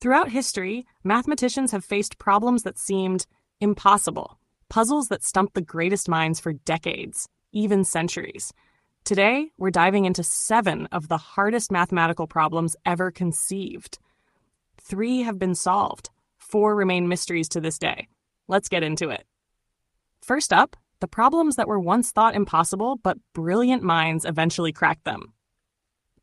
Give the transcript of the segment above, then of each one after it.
Throughout history, mathematicians have faced problems that seemed impossible, puzzles that stumped the greatest minds for decades, even centuries. Today, we're diving into 7 of the hardest mathematical problems ever conceived. 3 have been solved. 4 remain mysteries to this day. Let's get into it. First up, the problems that were once thought impossible, but brilliant minds eventually cracked them.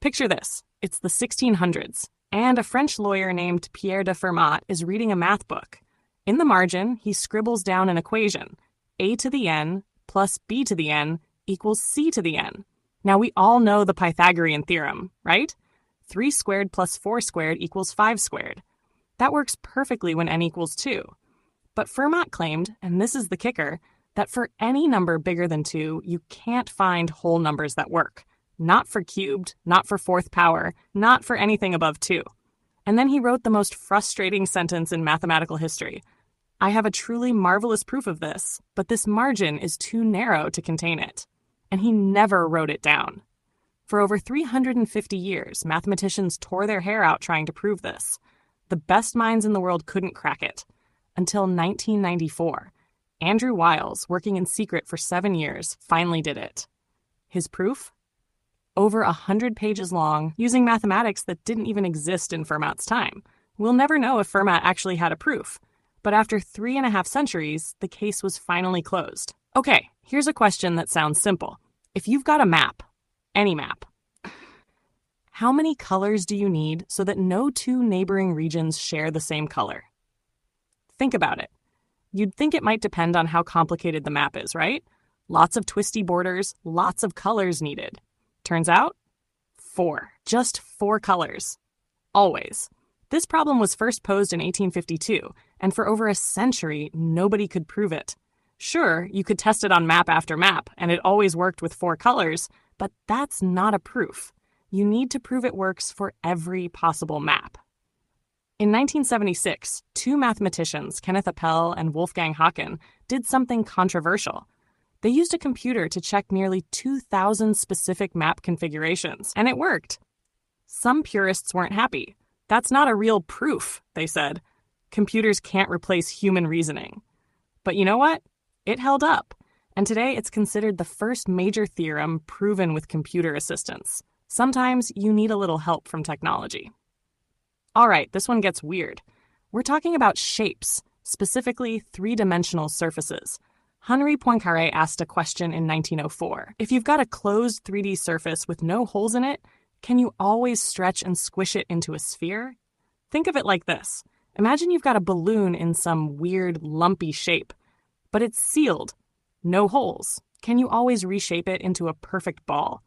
Picture this. It's the 1600s, and a French lawyer named Pierre de Fermat is reading a math book. In the margin, he scribbles down an equation. A to the n plus b to the n equals c to the n. Now, we all know the Pythagorean theorem, right? 3 squared plus 4 squared equals 5 squared. That works perfectly when n equals 2. But Fermat claimed, and this is the kicker, that for any number bigger than 2, you can't find whole numbers that work. Not for cubed, not for fourth power, not for anything above 2. And then he wrote the most frustrating sentence in mathematical history. I have a truly marvelous proof of this, but this margin is too narrow to contain it. And he never wrote it down. For over 350 years, mathematicians tore their hair out trying to prove this. The best minds in the world couldn't crack it. Until 1994, Andrew Wiles, working in secret for 7 years, finally did it. His proof? Over 100 pages long, using mathematics that didn't even exist in Fermat's time. We'll never know if Fermat actually had a proof. But after 3.5 centuries, the case was finally closed. Okay, here's a question that sounds simple. If you've got a map, any map, how many colors do you need so that no 2 neighboring regions share the same color? Think about it. You'd think it might depend on how complicated the map is, right? Lots of twisty borders, lots of colors needed. Turns out, 4. Just 4 colors. Always. This problem was first posed in 1852, and for over a century, nobody could prove it. Sure, you could test it on map after map, and it always worked with 4 colors, but that's not a proof. You need to prove it works for every possible map. In 1976, 2 mathematicians, Kenneth Appel and Wolfgang Haken, did something controversial. They used a computer to check nearly 2,000 specific map configurations, and it worked. Some purists weren't happy. That's not a real proof, they said. Computers can't replace human reasoning. But you know what? It held up, and today it's considered the first major theorem proven with computer assistance. Sometimes you need a little help from technology. All right, this one gets weird. We're talking about shapes, specifically 3-dimensional surfaces. Henri Poincaré asked a question in 1904. If you've got a closed 3D surface with no holes in it, can you always stretch and squish it into a sphere? Think of it like this. Imagine you've got a balloon in some weird, lumpy shape, but it's sealed. No holes. Can you always reshape it into a perfect ball?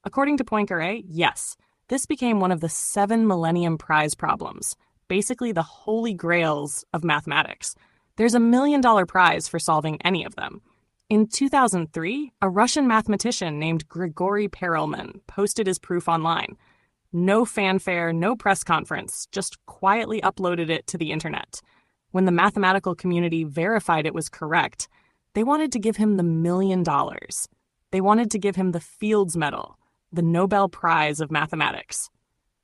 According to Poincaré, yes. This became one of the 7 Millennium Prize problems, basically the holy grails of mathematics. There's a $1 million prize for solving any of them. In 2003, a Russian mathematician named Grigori Perelman posted his proof online. No fanfare, no press conference, just quietly uploaded it to the internet. When the mathematical community verified it was correct, they wanted to give him the $1 million. They wanted to give him the Fields Medal, the Nobel Prize of Mathematics.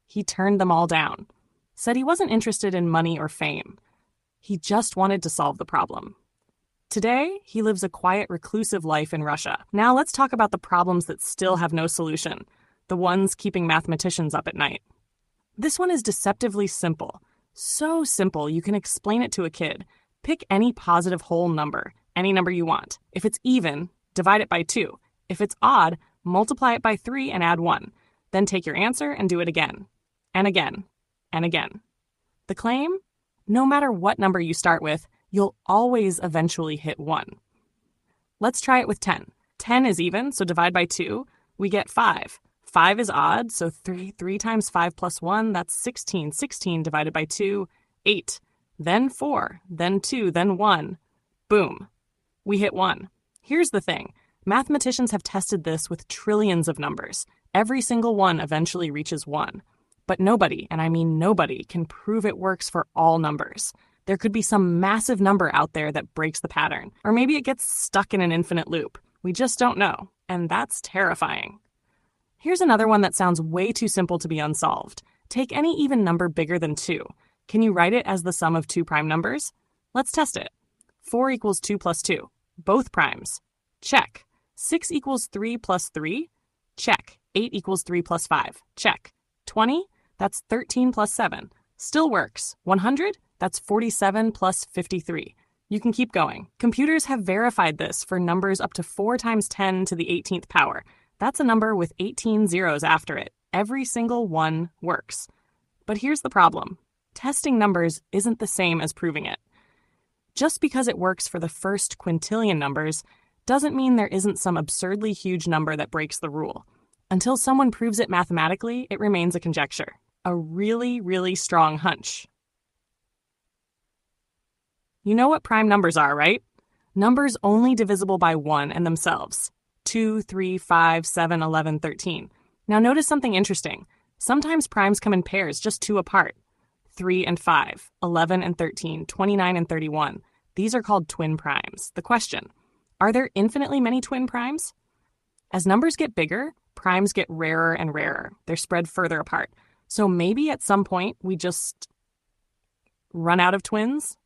He turned them all down, said he wasn't interested in money or fame. He just wanted to solve the problem. Today, he lives a quiet, reclusive life in Russia. Now let's talk about the problems that still have no solution, the ones keeping mathematicians up at night. This one is deceptively simple. So simple you can explain it to a kid. Pick any positive whole number, any number you want. If it's even, divide it by 2. If it's odd, multiply it by 3 and add 1. Then take your answer and do it again. And again. And again. The claim? No matter what number you start with, you'll always eventually hit 1. Let's try it with 10. 10 is even, so divide by 2. We get 5. 5 is odd, so 3 times 5 plus 1, that's 16. 16 divided by 2, 8. Then 4, then 2, then 1. Boom. We hit 1. Here's the thing. Mathematicians have tested this with trillions of numbers. Every single one eventually reaches 1. But nobody, and I mean nobody, can prove it works for all numbers. There could be some massive number out there that breaks the pattern. Or maybe it gets stuck in an infinite loop. We just don't know. And that's terrifying. Here's another one that sounds way too simple to be unsolved. Take any even number bigger than 2. Can you write it as the sum of two prime numbers? Let's test it. 4 equals 2 plus 2. Both primes. Check. 6 equals 3 plus 3. Check. 8 equals 3 plus 5. Check. 20? That's 13 plus 7. Still works. 100? That's 47 plus 53. You can keep going. Computers have verified this for numbers up to 4 times 10 to the 18th power. That's a number with 18 zeros after it. Every single one works. But here's the problem. Testing numbers isn't the same as proving it. Just because it works for the first quintillion numbers doesn't mean there isn't some absurdly huge number that breaks the rule. Until someone proves it mathematically, it remains a conjecture. A really, really strong hunch. You know what prime numbers are, right? Numbers only divisible by 1 and themselves. 2, 3, 5, 7, 11, 13. Now notice something interesting. Sometimes primes come in pairs just 2 apart. 3 and 5, 11 and 13, 29 and 31. These are called twin primes. The question, are there infinitely many twin primes? As numbers get bigger, primes get rarer and rarer. They're spread further apart. So maybe at some point we just run out of twins?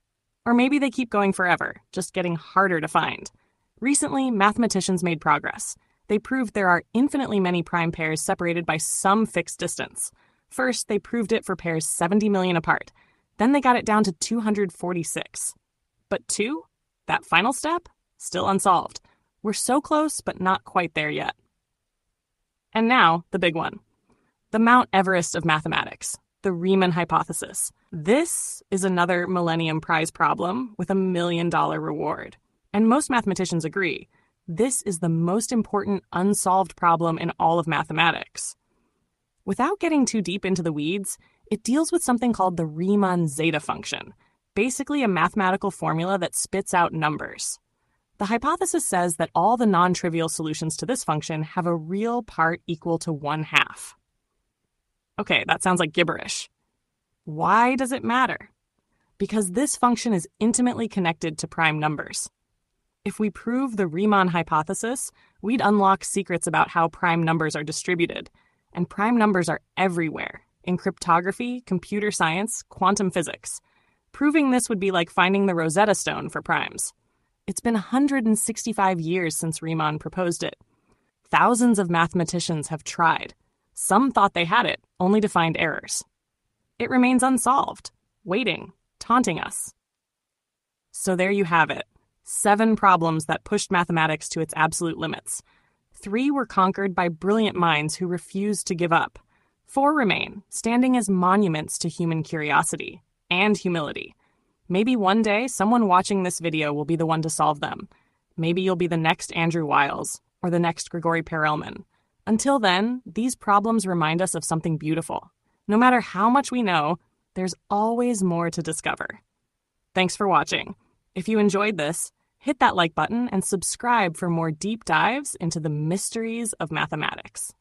Or maybe they keep going forever, just getting harder to find. Recently, mathematicians made progress. They proved there are infinitely many prime pairs separated by some fixed distance. First, they proved it for pairs 70 million apart. Then they got it down to 246. But 2? That final step? Still unsolved. We're so close, but not quite there yet. And now, the big one. The Mount Everest of mathematics, the Riemann Hypothesis. This is another Millennium Prize problem with $1 million reward. And most mathematicians agree, this is the most important unsolved problem in all of mathematics. Without getting too deep into the weeds, it deals with something called the Riemann zeta function, basically a mathematical formula that spits out numbers. The hypothesis says that all the non-trivial solutions to this function have a real part equal to 1/2. Okay, that sounds like gibberish. Why does it matter? Because this function is intimately connected to prime numbers. If we prove the Riemann hypothesis, we'd unlock secrets about how prime numbers are distributed. And prime numbers are everywhere, in cryptography, computer science, quantum physics. Proving this would be like finding the Rosetta Stone for primes. It's been 165 years since Riemann proposed it. Thousands of mathematicians have tried. Some thought they had it, only to find errors. It remains unsolved, waiting, taunting us. So there you have it. 7 problems that pushed mathematics to its absolute limits. 3 were conquered by brilliant minds who refused to give up. 4 remain, standing as monuments to human curiosity and humility. Maybe one day someone watching this video will be the one to solve them. Maybe you'll be the next Andrew Wiles or the next Grigori Perelman. Until then, these problems remind us of something beautiful. No matter how much we know, there's always more to discover. Thanks for watching. If you enjoyed this, hit that like button and subscribe for more deep dives into the mysteries of mathematics.